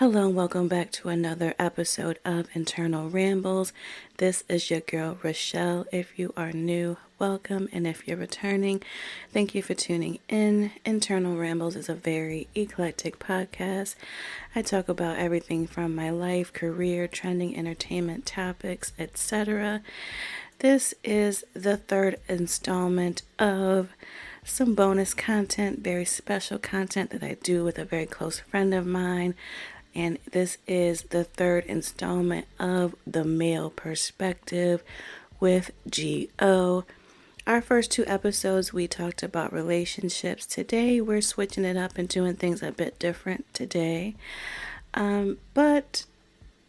Hello and welcome back to another episode of Internal Rambles. This is your girl Rochelle. If you are new, welcome, and if you're returning, thank you for tuning in. Internal Rambles is a very eclectic podcast. I talk about everything from my life, career, trending entertainment topics, etc. This is the third installment of some bonus content, very special content that I do with a very close friend of mine. And this is the third installment of The Male Perspective with G.O. Our first two episodes, we talked about relationships. Today, we're switching it up and doing things a bit different today. But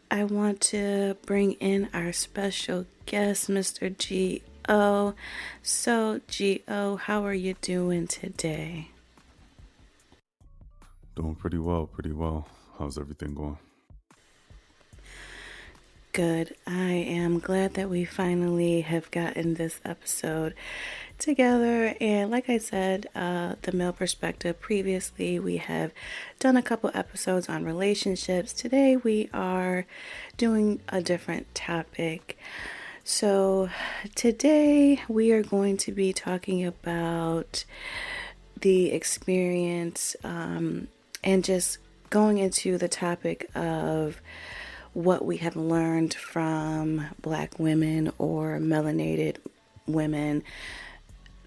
I want to bring in our special guest, Mr. G.O. So, G.O., how are you doing today? Doing pretty well, pretty well. How's everything going? Good. I am glad that we finally have gotten this episode together. And like I said, the male perspective, previously we have done a couple episodes on relationships. Today we are doing a different topic. So today we are going to be talking about the experience and just going into the topic of what we have learned from Black women or melanated women,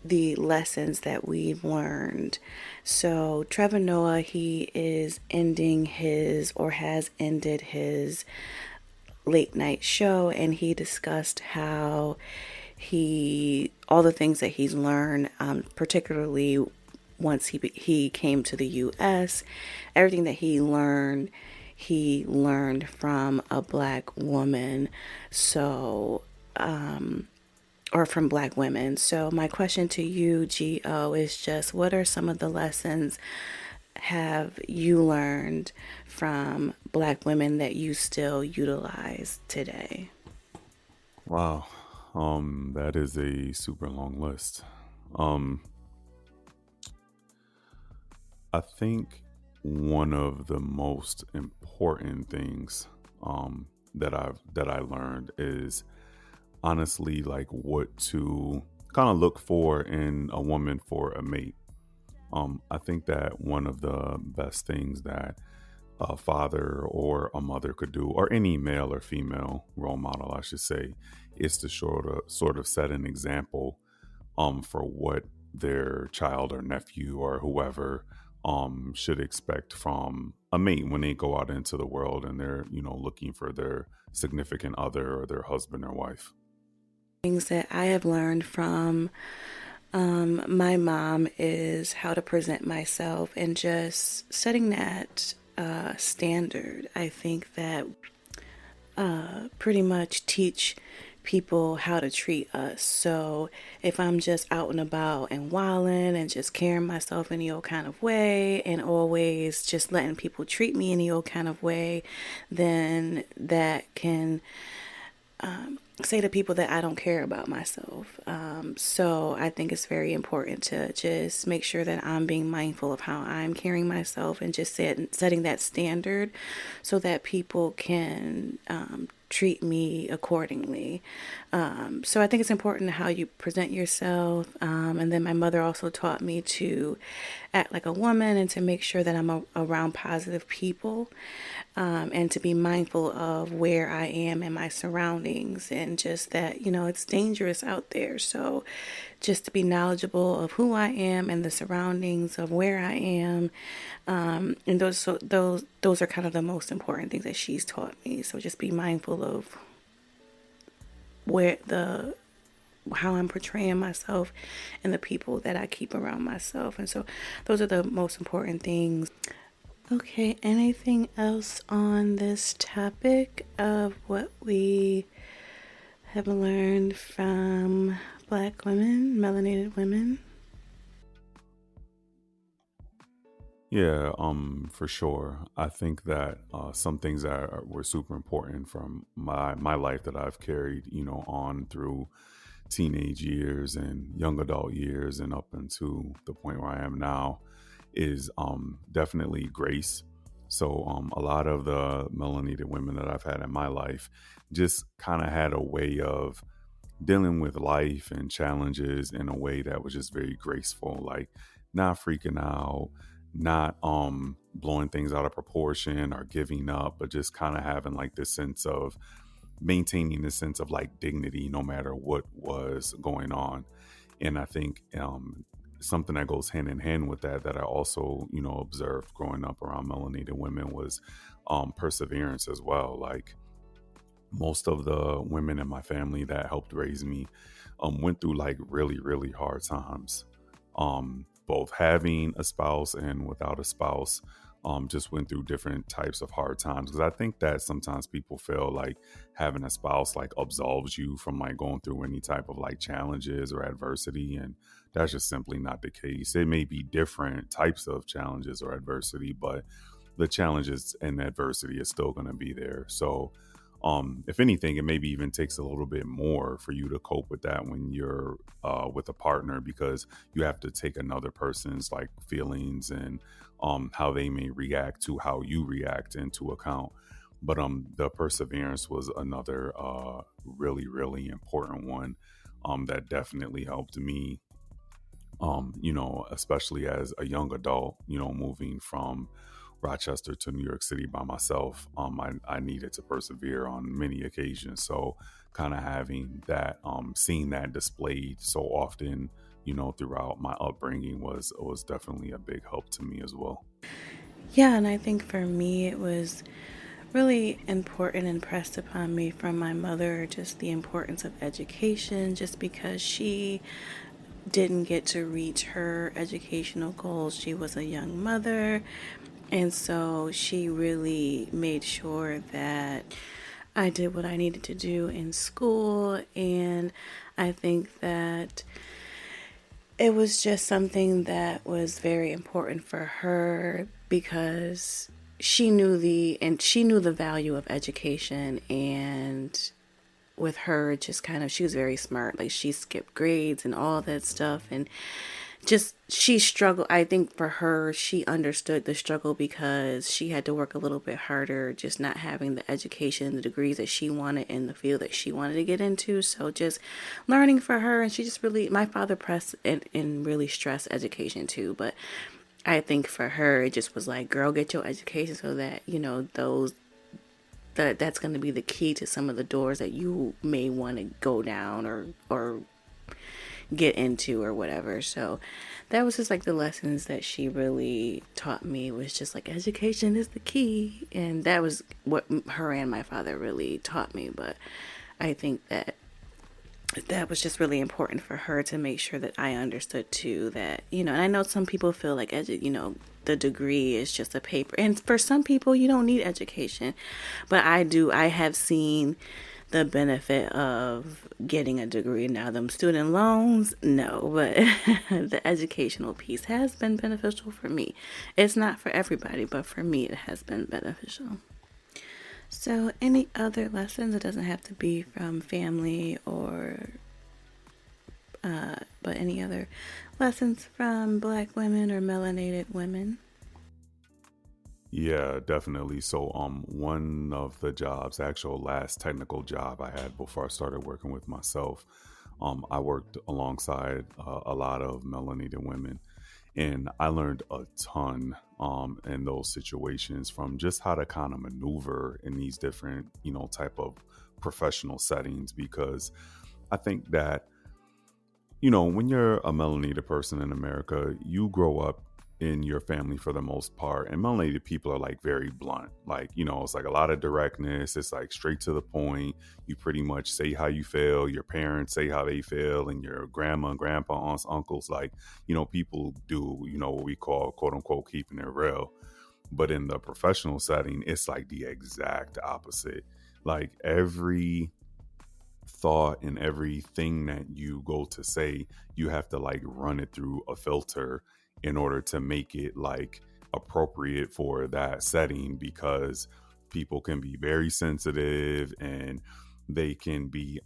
the lessons that we've learned. So Trevor Noah, he is ending his or has ended his late night show, and he discussed how all the things that he's learned, particularly once he came to the U.S., everything that he learned from a Black woman. So, or from Black women. So my question to you, G.O., is just what are some of the lessons have you learned from Black women that you still utilize today? Wow. That is a super long list. Um, I think one of the most important things that I learned is honestly like what to kind of look for in a woman for a mate. I think that one of the best things that a father or a mother could do, or any male or female role model, I should say, is to sort of set an example for what their child or nephew or whoever should expect from a mate when they go out into the world and they're, looking for their significant other or their husband or wife. Things that I have learned from my mom is how to present myself and just setting that standard. I think that pretty much teach people how to treat us. So if I'm just out and about and wilding and just carrying myself any old kind of way and always just letting people treat me any old kind of way, then that can say to people that I don't care about myself. So I think it's very important to just make sure that I'm being mindful of how I'm carrying myself and just setting that standard so that people can treat me accordingly. So I think it's important how you present yourself. And then my mother also taught me to act like a woman and to make sure that I'm around positive people, and to be mindful of where I am and my surroundings, and just that, it's dangerous out there. So just to be knowledgeable of who I am and the surroundings of where I am. And those are kind of the most important things that she's taught me. So just be mindful of how I'm portraying myself and the people that I keep around myself. And so those are the most important things. Okay, anything else on this topic of what we have learned from Black women, melanated women? Yeah, for sure. I think that some things were super important from my life that I've carried, on through teenage years and young adult years and up into the point where I am now is definitely grace. So a lot of the melanated women that I've had in my life just kind of had a way of dealing with life and challenges in a way that was just very graceful, like not freaking out, not blowing things out of proportion or giving up, but just kind of having like this sense of maintaining this sense of like dignity no matter what was going on. And I think something that goes hand in hand with that, that I also, observed growing up around melanated women was perseverance as well. Like most of the women in my family that helped raise me went through like really, really hard times. Both having a spouse and without a spouse, just went through different types of hard times. Because I think that sometimes people feel like having a spouse like absolves you from like going through any type of like challenges or adversity. And that's just simply not the case. It may be different types of challenges or adversity, but the challenges and adversity is still going to be there. So, if anything, it maybe even takes a little bit more for you to cope with that when you're with a partner, because you have to take another person's like feelings and how they may react to how you react into account. But the perseverance was another really, really important one that definitely helped me, especially as a young adult, moving from Rochester to New York City by myself. I needed to persevere on many occasions. So kind of having that, seeing that displayed so often, throughout my upbringing was definitely a big help to me as well. Yeah, and I think for me it was really important and pressed upon me from my mother just the importance of education, just because she didn't get to reach her educational goals. She was a young mother, and so she really made sure that I did what I needed to do in school. And I think that it was just something that was very important for her because she knew the value of education. And with her, just kind of, she was very smart, like she skipped grades and all that stuff. And just she struggled. I think for her, she understood the struggle because she had to work a little bit harder, just not having the education and the degrees that she wanted in the field that she wanted to get into. So just learning for her, and she just really, my father pressed and really stressed education too. But I think for her, it just was like, girl, get your education so that that's going to be the key to some of the doors that you may want to go down or get into or whatever. So that was just like the lessons that she really taught me, was just like education is the key. And that was what her and my father really taught me. But I think that that was just really important for her to make sure that I understood too, that, and I know some people feel like, the degree is just a paper. And for some people, you don't need education. But I have seen the benefit of getting a degree. Now, them student loans, no, but the educational piece has been beneficial for me. It's not for everybody, but for me, it has been beneficial. So, any other lessons? It doesn't have to be from family but any other lessons from Black women or melanated women? Yeah, definitely. So, one of the jobs, actual last technical job I had before I started working with myself, I worked alongside a lot of melanated women, and I learned a ton in those situations from just how to kind of maneuver in these different, type of professional settings. Because I think that when you're a melanated person in America, you grow up in your family for the most part. And melanated people are like very blunt. Like, it's like a lot of directness. It's like straight to the point. You pretty much say how you feel. Your parents say how they feel. And your grandma and grandpa, aunts, uncles, like, people do, what we call quote unquote keeping it real. But in the professional setting, it's like the exact opposite. Like every thought and everything that you go to say, you have to like run it through a filter in order to make it like appropriate for that setting, because people can be very sensitive, and they can be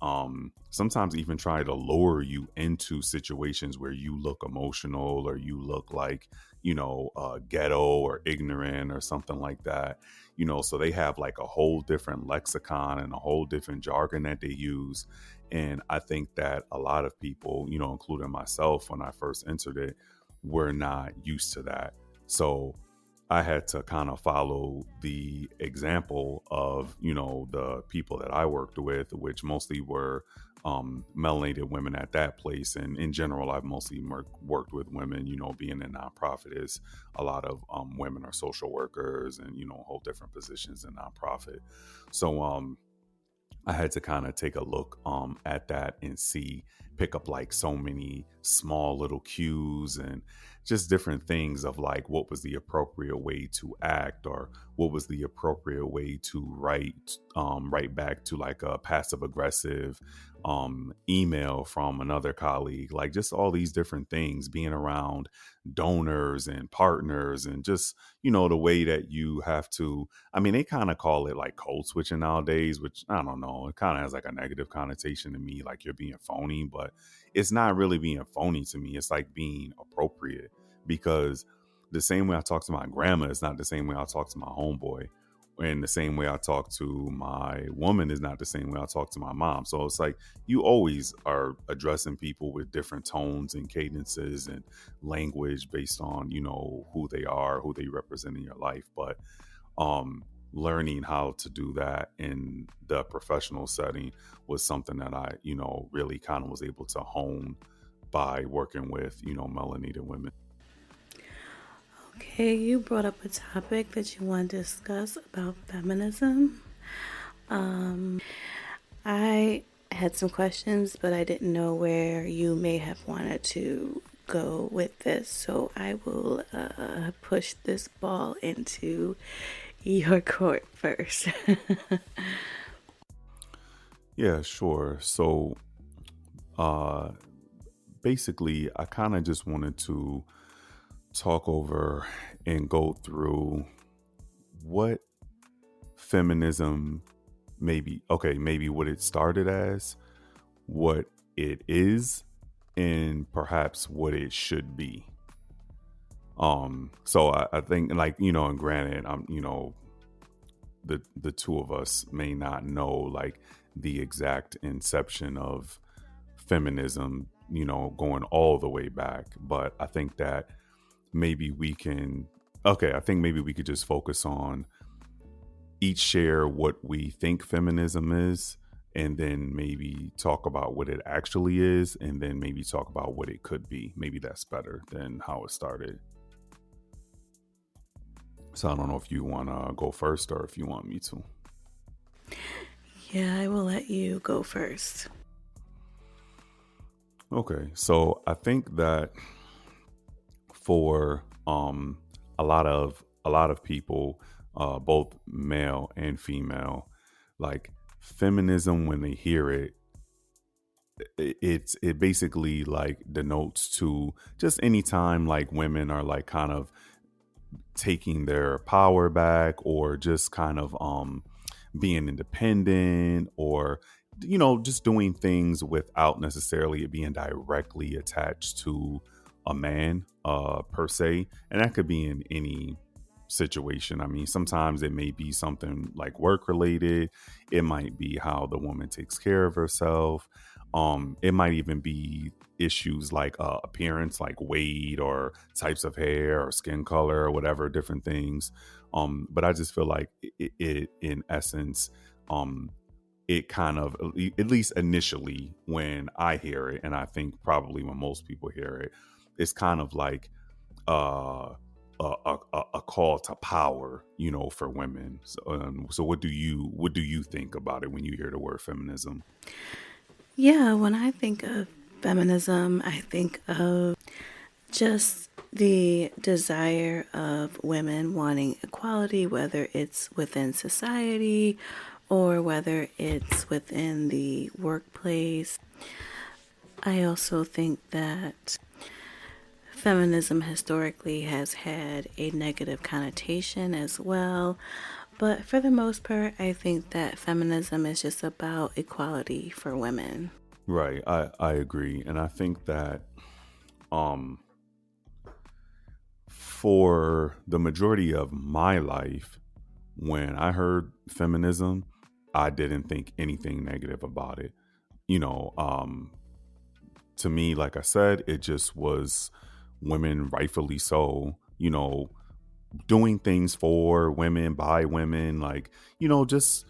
sometimes even try to lure you into situations where you look emotional or you look like ghetto or ignorant or something like that. So they have like a whole different lexicon and a whole different jargon that they use. And I think that a lot of people, including myself when I first entered it, were not used to that. So I had to kind of follow the example of, the people that I worked with, which mostly were melanated women at that place. And in general, I've mostly worked with women. Being a nonprofit is a lot of women are social workers and, hold different positions in nonprofit. So I had to kind of take a look at that and pick up like so many small little cues and just different things of like what was the appropriate way to act, or what was the appropriate way to write back to like a passive aggressive email from another colleague. Like just all these different things, being around donors and partners, and just the way that you have to, I mean, they kind of call it like code switching nowadays, which I don't know. It kind of has like a negative connotation to me, like you're being phony, but it's not really being phony to me. It's like being appropriate, because the same way I talk to my grandma is not the same way I talk to my homeboy. And the same way I talk to my woman is not the same way I talk to my mom. So it's like you always are addressing people with different tones and cadences and language based on, who they are, who they represent in your life. But learning how to do that in the professional setting was something that I, really kind of was able to hone by working with, melanated women. Okay, you brought up a topic that you want to discuss about feminism. I had some questions, but I didn't know where you may have wanted to go with this, so I will push this ball into your court first. Yeah, sure. So uh basically I kind of just wanted to talk over and go through what feminism, maybe what it started as, what it is, and perhaps what it should be. So I think, like, and granted, the two of us may not know like the exact inception of feminism, going all the way back, but I think that maybe we can I think maybe we could just focus on each share what we think feminism is, and then maybe talk about what it actually is, and then maybe talk about what it could be. Maybe that's better than how it started. So I don't know if you want to go first or if you want me to. Yeah, I will let you go first. Okay, so I think that for a lot of people, both male and female, like feminism, when they hear it, it basically like denotes to just any time like women are like kind of taking their power back, or just kind of being independent, or just doing things without necessarily it being directly attached to a man per se. And that could be in any situation. I mean, sometimes it may be something like work related, it might be how the woman takes care of herself, it might even be issues like appearance, like weight or types of hair or skin color or whatever, different things. But I just feel like it in essence, it kind of, at least initially when I hear it, and I think probably when most people hear it, it's kind of like uh a call to power, for women. So what do you think about it when you hear the word feminism? Yeah, when I think of feminism, I think of just the desire of women wanting equality, whether it's within society or whether it's within the workplace. I also think that feminism historically has had a negative connotation as well. But for the most part, I think that feminism is just about equality for women. Right, I agree, and I think that um for the majority of my life, when I heard feminism, I didn't think anything negative about it. You know, to me, like I said, it just was women, rightfully so, doing things for women, by women, like, just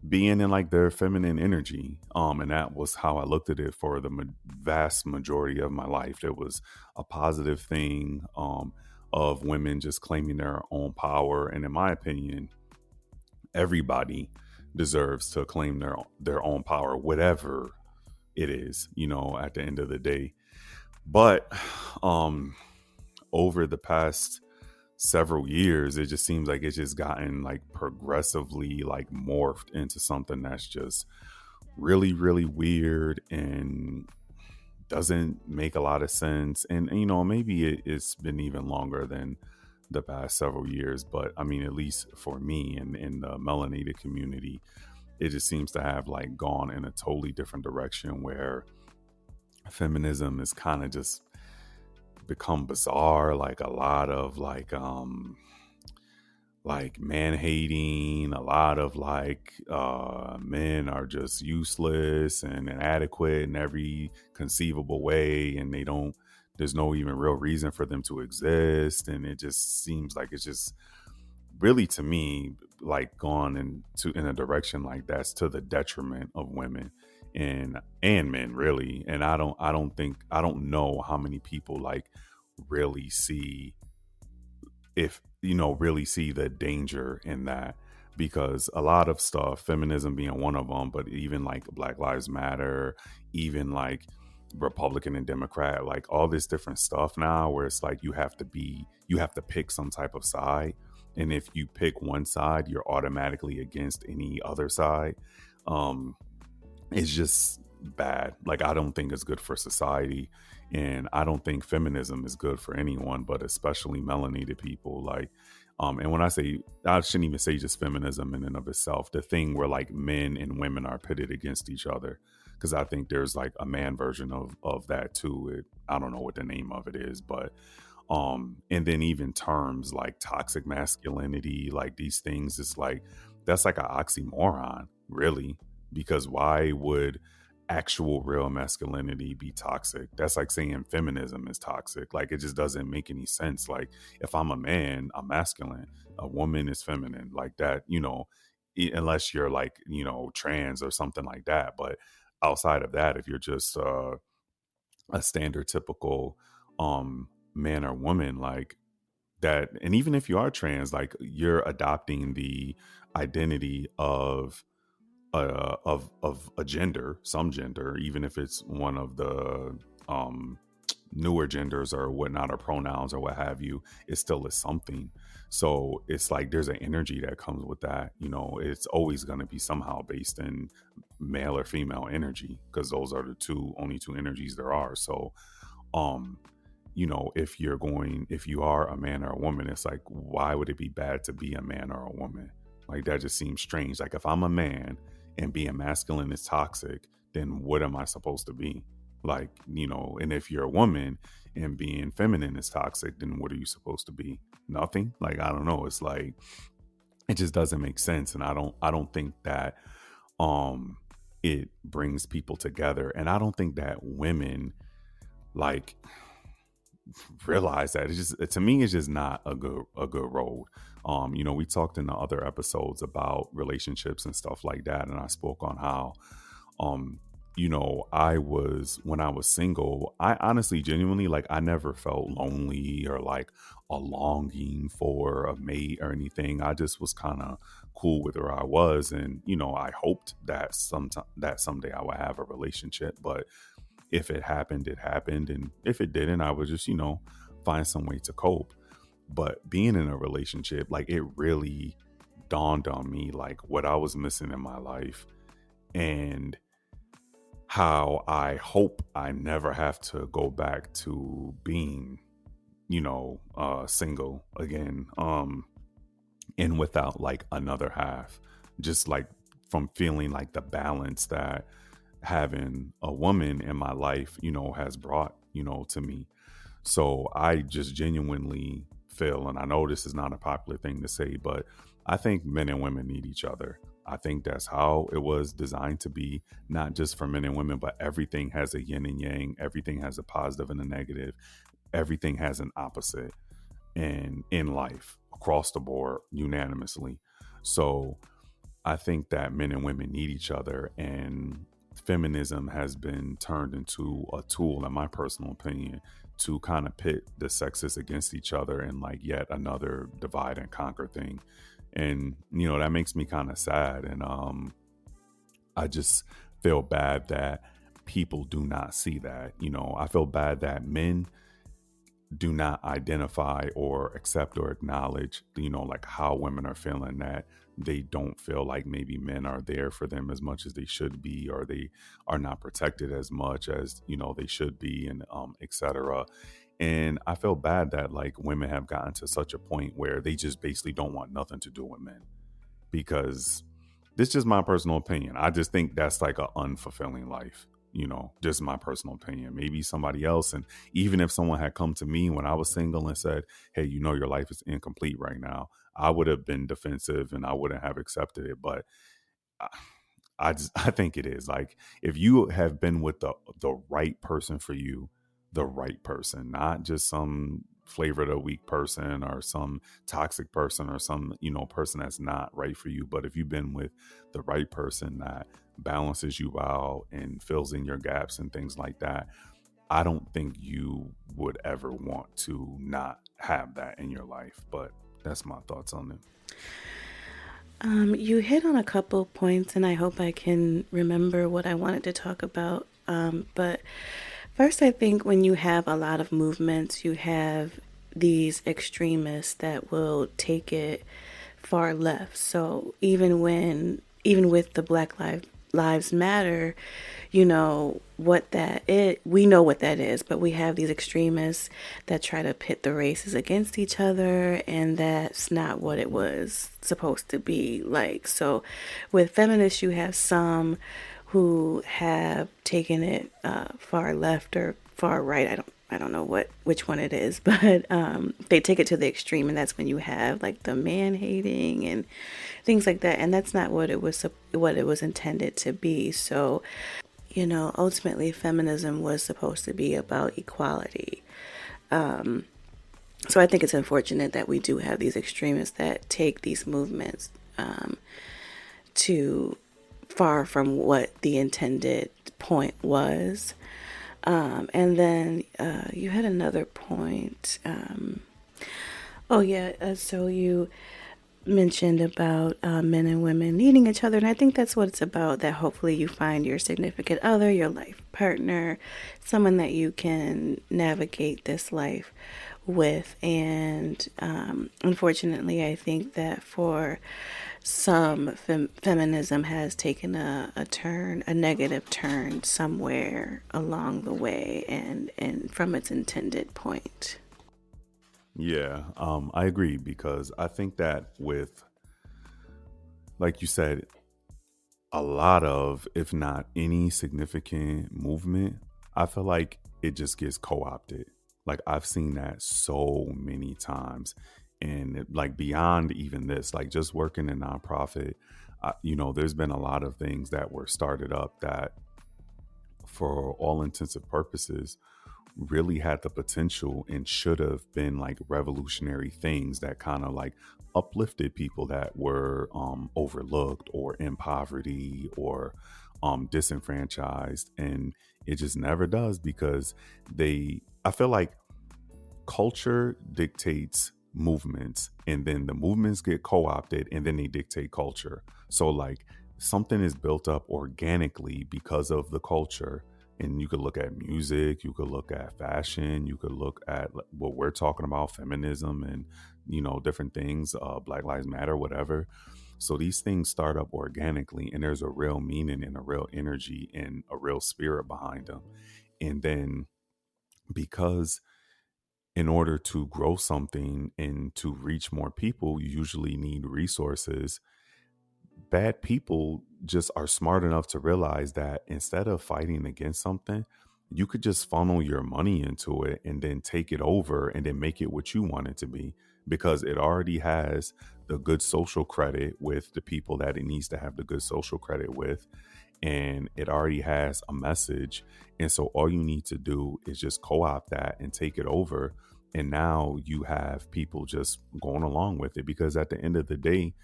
being in like their feminine energy. And that was how I looked at it for the vast majority of my life. It was a positive thing, of women just claiming their own power. And in my opinion, everybody deserves to claim their own power, whatever it is, at the end of the day. But um over the past several years, it just seems like it's just gotten like progressively like morphed into something that's just really, really weird and doesn't make a lot of sense. And maybe it's been even longer than the past several years, but I mean, at least for me and in the melanated community, it just seems to have like gone in a totally different direction where feminism is kind of just become bizarre, like a lot of like man hating, a lot of like men are just useless and inadequate in every conceivable way, and there's no even real reason for them to exist. And it just seems like it's just really, to me, like gone in a direction like that's to the detriment of women and men, really. And I don't know how many people like really see, if really see the danger in that, because a lot of stuff, feminism being one of them, but even like Black Lives Matter, even like Republican and Democrat, like all this different stuff now, where it's like you have to pick some type of side, and if you pick one side, you're automatically against any other side. um it's just bad. Like, I don't think it's good for society, and I don't think feminism is good for anyone, but especially melanated people. Like, and when I say, I shouldn't even say just feminism in and of itself, the thing where like men and women are pitted against each other, because I think there's like a man version of that too. I don't know what the name of it is, but and then even terms like toxic masculinity, like these things, is like, that's like an oxymoron, really. Because why would actual real masculinity be toxic? That's like saying feminism is toxic. Like, it just doesn't make any sense. Like, if I'm a man, I'm masculine, a woman is feminine, like that, unless you're like, trans or something like that. But outside of that, if you're just a standard typical man or woman, like that, and even if you are trans, like, you're adopting the identity of a gender, some gender, even if it's one of the um newer genders or whatnot, or pronouns or what have you, it still is something. So it's like there's an energy that comes with that. It's always going to be somehow based in male or female energy, because those are the only two energies there are. So um if you are a man or a woman, it's like, why would it be bad to be a man or a woman? Like, that just seems strange. Like, if I'm a man and being masculine is toxic, then what am I supposed to be? Like, and if you're a woman and being feminine is toxic, then what are you supposed to be? Nothing. Like, I don't know. It's like, it just doesn't make sense. And I don't think that um it brings people together. And I don't think that women like realize that. It's just, to me, it's just not a good road. We talked in the other episodes about relationships and stuff like that, and I spoke on how um I was, when I was single, I honestly, genuinely, like, I never felt lonely or like a longing for a mate or anything. I just was kind of cool with where I was, and I hoped that someday I would have a relationship. But if it happened, it happened. And if it didn't, I would just, find some way to cope. But being in a relationship, like, it really dawned on me, like, what I was missing in my life, and how I hope I never have to go back to being, single again. And without like another half, just like from feeling like the balance that having a woman in my life, has brought, to me. So I just genuinely feel, and I know this is not a popular thing to say, but I think men and women need each other. I think that's how it was designed to be, not just for men and women, but everything has a yin and yang, everything has a positive and a negative, everything has an opposite, and in life across the board unanimously. So I think that men and women need each other, and feminism has been turned into a tool, in my personal opinion, to kind of pit the sexes against each other and like yet another divide and conquer thing. And that makes me kind of sad, and I just feel bad that people do not see that. I feel bad that men do not identify or accept or acknowledge, like how women are feeling, that they don't feel like maybe men are there for them as much as they should be, or they are not protected as much as, they should be, and etc. And I feel bad that like women have gotten to such a point where they just basically don't want nothing to do with men, because this is just my personal opinion. I just think that's like an unfulfilling life. Just my personal opinion. Maybe somebody else. And even if someone had come to me when I was single and said, hey, your life is incomplete right now, I would have been defensive and I wouldn't have accepted it. But I, I think it is like, if you have been with the right person for you, the right person, not just some flavor of the week person or some toxic person or some person that's not right for you. But if you've been with the right person that balances you out and fills in your gaps and things like that, I don't think you would ever want to not have that in your life. But that's my thoughts on it. You hit on a couple points, and I hope I can remember what I wanted to talk about. But first, I think when you have a lot of movements, you have these extremists that will take it far left. So even with the Lives Matter, what that is. We know what that is, but we have these extremists that try to pit the races against each other, and that's not what it was supposed to be like. So with feminists, you have some who have taken it far left or far right. I don't know which one it is, but they take it to the extreme, and that's when you have like the man hating and things like that, and that's not what it was intended to be. So ultimately, feminism was supposed to be about equality. So I think it's unfortunate that we do have these extremists that take these movements too far from what the intended point was. And then you had another point. Oh, yeah. So you mentioned about men and women needing each other, and I think that's what it's about, that hopefully you find your significant other, your life partner, someone that you can navigate this life with. And unfortunately, I think that for some, feminism has taken a negative turn somewhere along the way, and from its intended point. Yeah, I agree, because I think that with, like you said, a lot of, if not any significant movement, I feel like it just gets co opted. Like I've seen that so many times. And like beyond even this, like just working in nonprofit, there's been a lot of things that were started up that, for all intensive purposes, really had the potential and should have been like revolutionary things that kind of like uplifted people that were overlooked or in poverty or disenfranchised. And it just never does, because I feel like culture dictates movements, and then the movements get co-opted, and then they dictate culture. So like something is built up organically because of the culture. And you could look at music, you could look at fashion, you could look at what we're talking about, feminism, and different things, Black Lives Matter, whatever. So these things start up organically, and there's a real meaning and a real energy and a real spirit behind them. And then, because in order to grow something and to reach more people, you usually need resources. Bad people just are smart enough to realize that instead of fighting against something, you could just funnel your money into it and then take it over and then make it what you want it to be, because it already has the good social credit with the people that it needs to have the good social credit with, and it already has a message. And so all you need to do is just co-opt that and take it over, and now you have people just going along with it, because at the end of the day,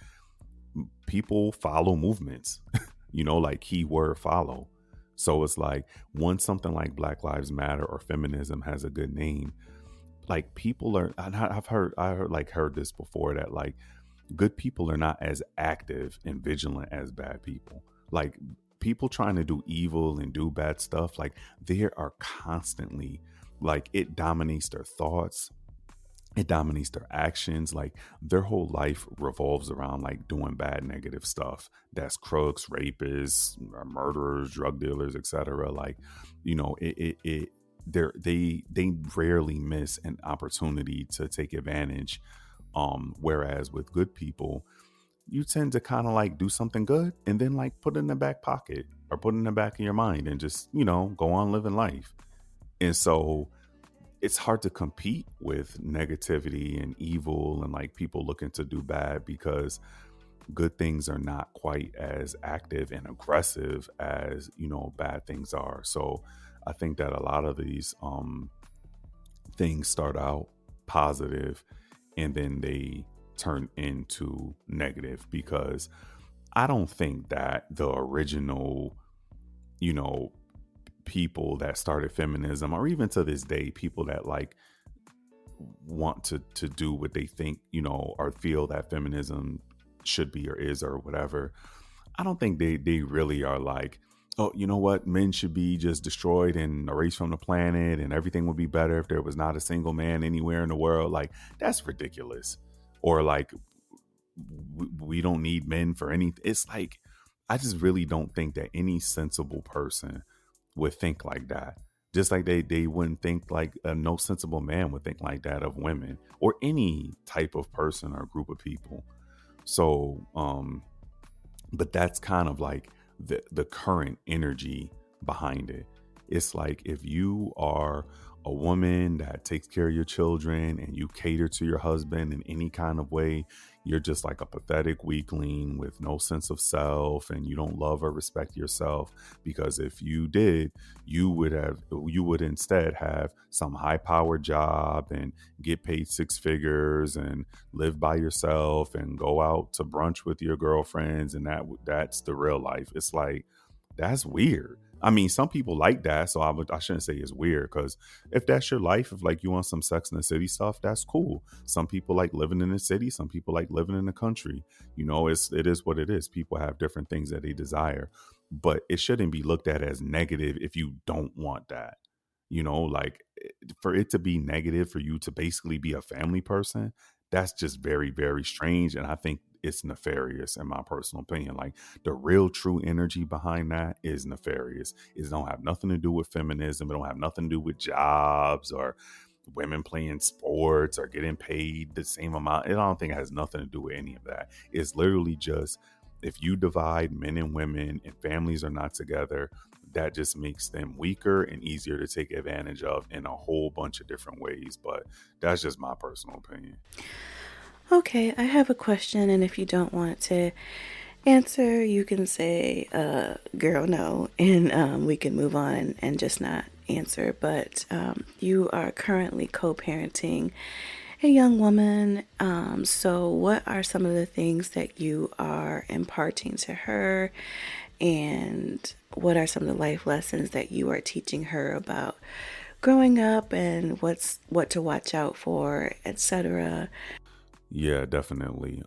people follow movements. Like keyword follow. So it's like, once something like Black Lives Matter or feminism has a good name, like people are, and I heard this before, that like good people are not as active and vigilant as bad people. Like, people trying to do evil and do bad stuff, like they are constantly, like, it dominates their thoughts, it dominates their actions. Like, their whole life revolves around like doing bad negative stuff. That's crooks, rapists, murderers, drug dealers, etc. Like, it they rarely miss an opportunity to take advantage. Whereas with good people, you tend to kind of like do something good and then like put it in the back pocket or put it in the back of your mind and just, go on living life. And so it's hard to compete with negativity and evil and like people looking to do bad, because good things are not quite as active and aggressive as, bad things are. So I think that a lot of these things start out positive and then they turn into negative, because I don't think that the original, you know, people that started feminism, or even to this day, people that like want to do what they think, or feel that feminism should be or is or whatever, I don't think they really are like, oh, you know what, men should be just destroyed and erased from the planet and everything would be better if there was not a single man anywhere in the world. Like, that's ridiculous. Or like, we don't need men for anything. It's like, I just really don't think that any sensible person would think like that. Just like they wouldn't think like, no sensible man would think like that of women or any type of person or group of people. So but that's kind of like the current energy behind it. It's like, if you are a woman that takes care of your children and you cater to your husband in any kind of way, you're just like a pathetic weakling with no sense of self, and you don't love or respect yourself. Because if you did, you would instead have some high powered job and get paid six figures and live by yourself and go out to brunch with your girlfriends, and that's the real life. It's like, that's weird. I mean, some people like that, so I shouldn't say it's weird, because if that's your life, if like you want some Sex in the City stuff, that's cool. Some people like living in the city, some people like living in the country. It is what it is. People have different things that they desire, but it shouldn't be looked at as negative if you don't want that. Like, for it to be negative for you to basically be a family person, that's just very, very strange. And I think it's nefarious, in my personal opinion. Like, the real true energy behind that is nefarious. It don't have nothing to do with feminism. It don't have nothing to do with jobs or women playing sports or getting paid the same amount. I don't think it has nothing to do with any of that. It's literally just, if you divide men and women and families are not together, that just makes them weaker and easier to take advantage of in a whole bunch of different ways. But that's just my personal opinion. Okay, I have a question, and if you don't want to answer, you can say, girl, no, and we can move on and just not answer. But you are currently co parenting a young woman. So, what are some of the things that you are imparting to her? And what are some of the life lessons that you are teaching her about growing up and what to watch out for, etc.? Yeah, definitely.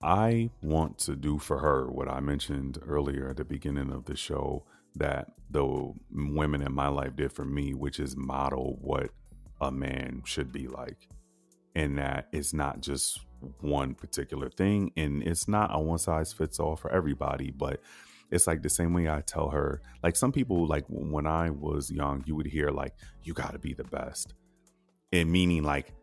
I want to do for her what I mentioned earlier at the beginning of the show, that the women in my life did for me, which is model what a man should be like. And that it's not just one particular thing, and it's not a one size fits all for everybody. But it's like the same way I tell her, like, some people, like when I was young, you would hear like, you got to be the best, and meaning like,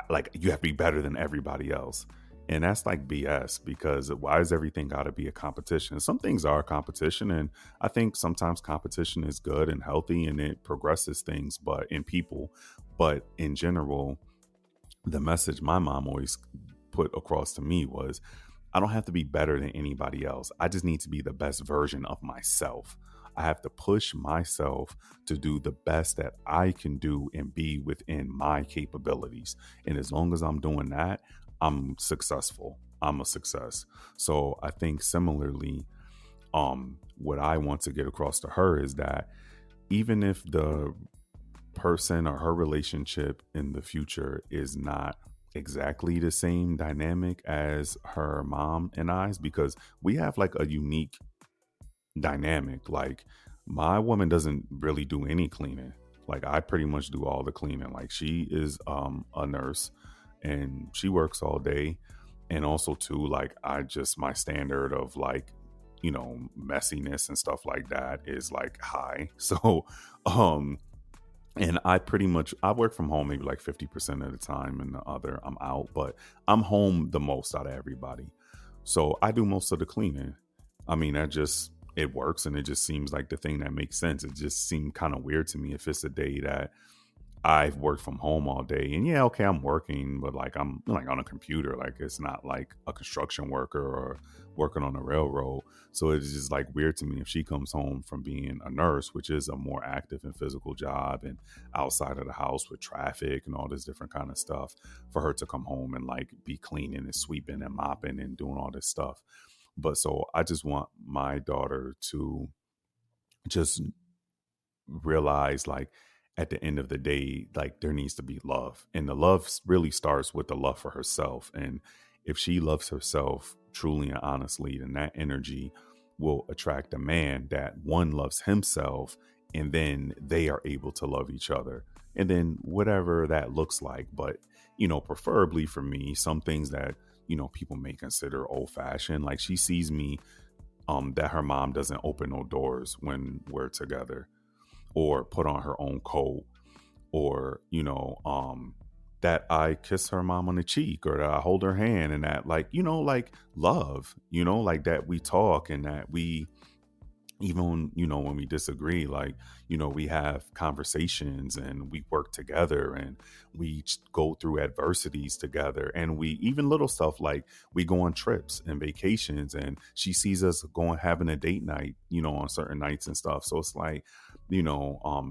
like you have to be better than everybody else. And that's like BS, because why is everything got to be a competition? Some things are a competition. And I think sometimes competition is good and healthy and it progresses things, but in people. But in general, the message my mom always put across to me was, I don't have to be better than anybody else. I just need to be the best version of myself. I have to push myself to do the best that I can do and be within my capabilities. And as long as I'm doing that, I'm successful. I'm a success. So I think similarly, what I want to get across to her is that even if the person or her relationship in the future is not exactly the same dynamic as her mom and I's, because we have like a unique dynamic. Like, my woman doesn't really do any cleaning. Like, I pretty much do all the cleaning. Like, she is a nurse and she works all day. And also too, like, I just, my standard of like, messiness and stuff like that is like high. So um and I pretty much, I work from home maybe like 50% of the time, and the other I'm out, but I'm home the most out of everybody. So I do most of the cleaning. I mean, that just, it works, and it just seems like the thing that makes sense. It just seemed kind of weird to me if it's a day that I've worked from home all day, and yeah, okay, I'm working, but like I'm like on a computer, like it's not like a construction worker or working on a railroad. So it's just like weird to me if she comes home from being a nurse, which is a more active and physical job, and outside of the house with traffic and all this different kind of stuff, for her to come home and like be cleaning and sweeping and mopping and doing all this stuff. But so I just want my daughter to just realize, like, at the end of the day, like, there needs to be love, and the love really starts with the love for herself. And if she loves herself truly and honestly, then that energy will attract a man that, one, loves himself, and then they are able to love each other, and then whatever that looks like. But preferably for me, some things that people may consider old fashioned, like, she sees me, that her mom doesn't open no doors when we're together, or put on her own coat, or that I kiss her mom on the cheek, or that I hold her hand, and that, like, like, love, like, that we talk, and that we, even when we disagree, like, we have conversations, and we work together, and we go through adversities together, and we, even little stuff, like, we go on trips and vacations, and she sees us going, having a date night, on certain nights and stuff. So it's like,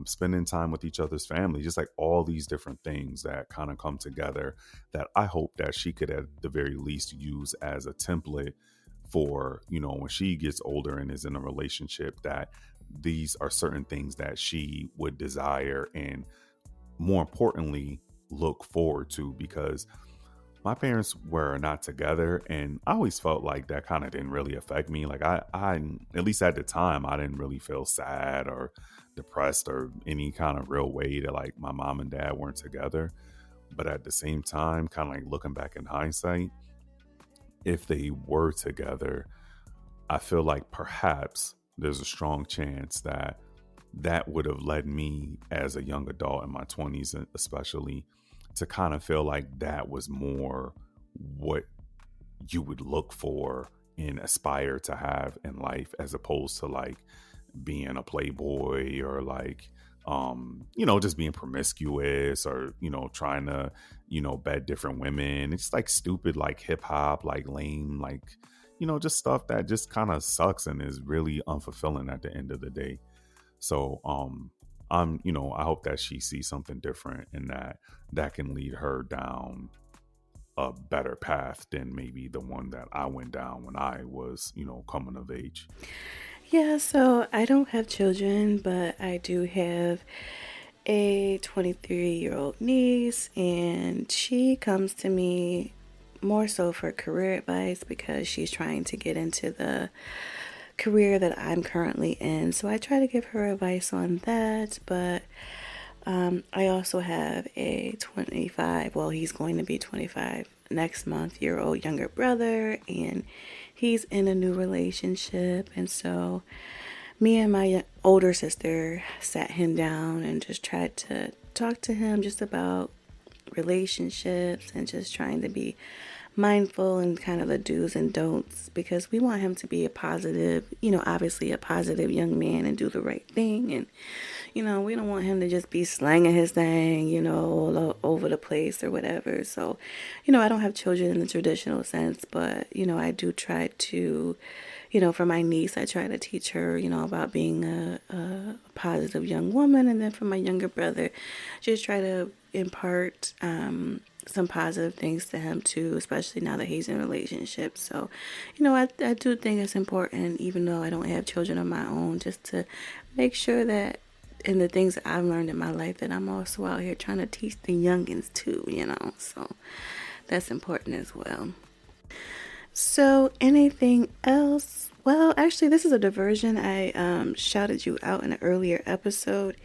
spending time with each other's family, just like all these different things that kind of come together, that I hope that she could at the very least use as a template for, when she gets older and is in a relationship, that these are certain things that she would desire, and more importantly, look forward to. Because my parents were not together, and I always felt like that kind of didn't really affect me. Like, I at least at the time, I didn't really feel sad or depressed or any kind of real way that, like, my mom and dad weren't together. But at the same time, kind of like looking back in hindsight, if they were together, I feel like perhaps there's a strong chance that that would have led me, as a young adult in my 20s, especially, to kind of feel like that was more what you would look for and aspire to have in life, as opposed to like being a playboy, or like just being promiscuous, or trying to bed different women. It's like stupid, like hip hop, like lame, like just stuff that just kind of sucks and is really unfulfilling at the end of the day. So I hope that she sees something different, and that can lead her down a better path than maybe the one that I went down when I was coming of age. Yeah, so I don't have children, but I do have a 23-year-old niece, and she comes to me more so for career advice because she's trying to get into the career that I'm currently in. So I try to give her advice on that, but I also have a 25, well, he's going to be 25 next month, year old younger brother, and he's in a new relationship. And so me and my older sister sat him down and just tried to talk to him just about relationships and just trying to be mindful and kind of the do's and don'ts, because we want him to be a positive, obviously a positive young man and do the right thing. And, we don't want him to just be slanging his thing, all over the place or whatever. So, I don't have children in the traditional sense, but, I do try to, for my niece, I try to teach her, about being a positive young woman. And then for my younger brother, just try to impart some positive things to him too, especially now that he's in relationships. So, I do think it's important, even though I don't have children of my own, just to make sure that in the things that I've learned in my life, that I'm also out here trying to teach the youngins too. So that's important as well. So, anything else? Well, actually, this is a diversion. I shouted you out in an earlier episode.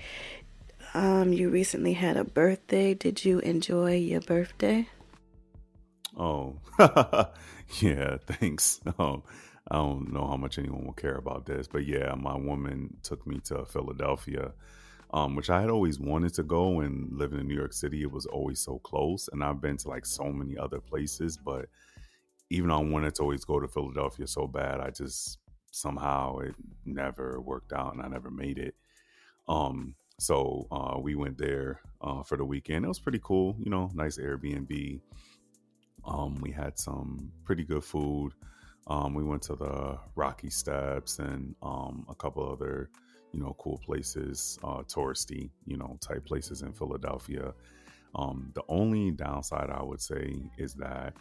You recently had a birthday. Did you enjoy your birthday? Oh, yeah, thanks. I don't know how much anyone will care about this, but yeah, my woman took me to Philadelphia, which I had always wanted to go. And living in New York City, it was always so close. And I've been to like so many other places, but even though I wanted to always go to Philadelphia so bad, I just somehow it never worked out and I never made it. So we went there for the weekend. It was pretty cool, nice Airbnb. We had some pretty good food. We went to the Rocky Steps and a couple other, cool places, touristy, type places in Philadelphia. The only downside I would say is that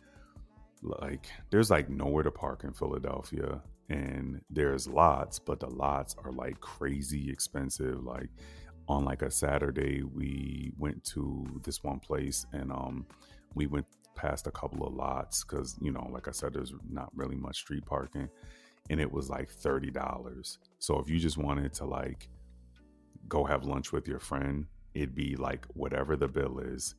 like there's like nowhere to park in Philadelphia, and there's lots, but the lots are like crazy expensive. Like on like a Saturday, we went to this one place and we went past a couple of lots because like I said, there's not really much street parking, and it was like $30. So if you just wanted to like go have lunch with your friend, it'd be like whatever the bill is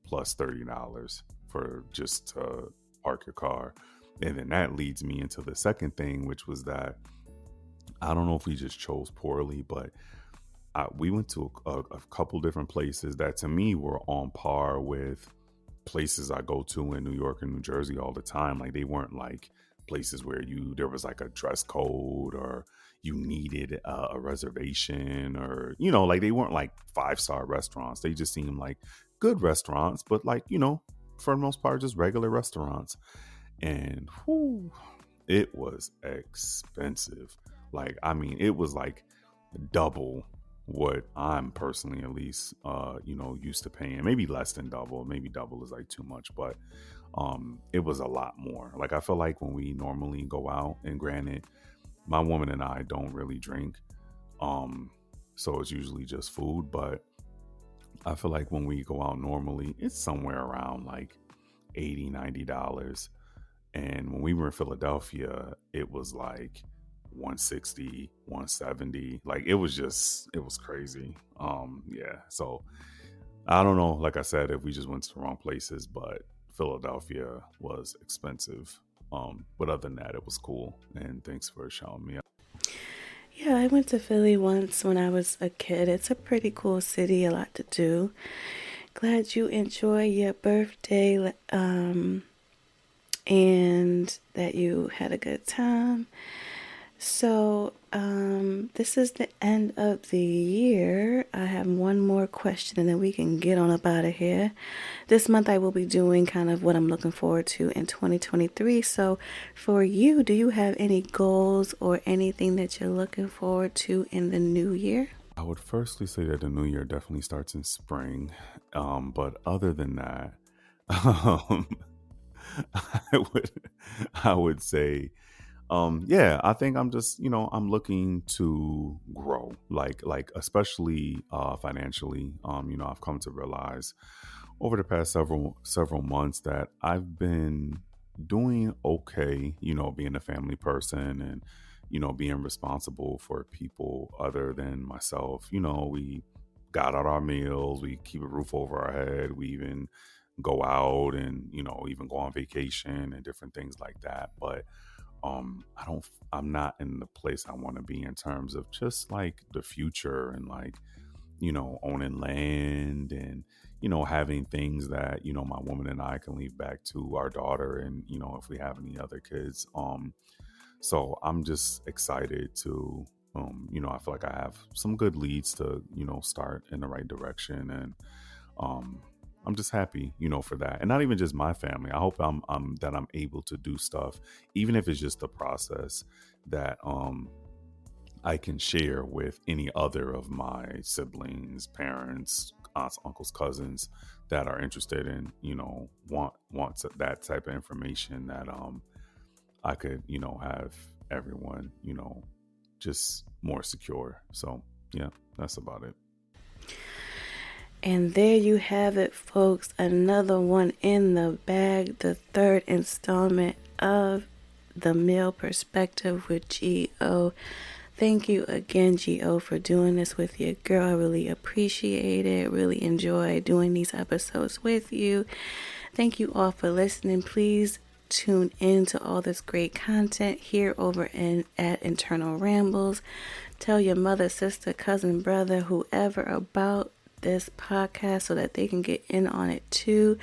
plus $30 for just to park your car. And then that leads me into the second thing, which was that I don't know if we just chose poorly, but we went to a couple different places that to me were on par with places I go to in New York and New Jersey all the time. Like they weren't like places where there was like a dress code or you needed a reservation, or like they weren't like 5-star restaurants. They just seemed like good restaurants, but like for the most part just regular restaurants. And whew, it was expensive. Like I mean, it was like double what I'm personally at least used to paying. Maybe less than double. Maybe double is like too much, but it was a lot more. Like I feel like when we normally go out, and granted, my woman and I don't really drink, um, so it's usually just food, but I feel like when we go out normally, it's somewhere around like 80, $90. And when we were in Philadelphia, it was like 160, 170. Like it was crazy. Yeah. So I don't know, like I said, if we just went to the wrong places, but Philadelphia was expensive. But other than that, it was cool. And thanks for showing me. Yeah, I went to Philly once when I was a kid. It's a pretty cool city, a lot to do. Glad you enjoy your birthday, and that you had a good time. So, this is the end of the year. I have one more question and then we can get on up out of here. This month I will be doing kind of what I'm looking forward to in 2023. So, for you, do you have any goals or anything that you're looking forward to in the new year? I would firstly say that the new year definitely starts in spring. But other than that, um, I would I would say yeah, I think I'm just I'm looking to grow, like especially financially. I've come to realize over the past several months that I've been doing okay, being a family person and being responsible for people other than myself. We got out our meals, we keep a roof over our head, we even go out and even go on vacation and different things like that. But I'm not in the place I want to be in terms of just like the future and like owning land and having things that, my woman and I can leave back to our daughter, and, if we have any other kids. So I'm just excited to, I feel like I have some good leads to, start in the right direction. And um, I'm just happy, for that. And not even just my family. I hope that I'm able to do stuff, even if it's just a process that, I can share with any other of my siblings, parents, aunts, uncles, cousins that are interested in, wants that type of information, that I could, have everyone, just more secure. So yeah, that's about it. And there you have it, folks. Another one in the bag. The third installment of The Male Perspective with G.O. Thank you again, G.O., for doing this with your girl. I really appreciate it. Really enjoy doing these episodes with you. Thank you all for listening. Please tune in to all this great content here over at Internal Rambles. Tell your mother, sister, cousin, brother, whoever about this podcast so that they can get in on it too.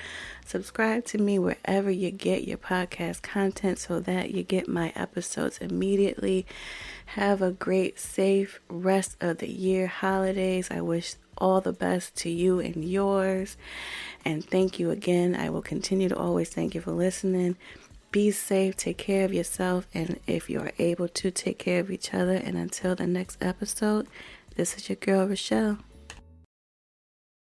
Subscribe to me wherever you get your podcast content so that you get my episodes immediately. Have a great, safe rest of the year, holidays. I wish all the best to you and yours. And thank you again. I will continue to always thank you for listening. Be safe, take care of yourself, and if you are able to, take care of each other. And until the next episode, this is your girl, Rochelle.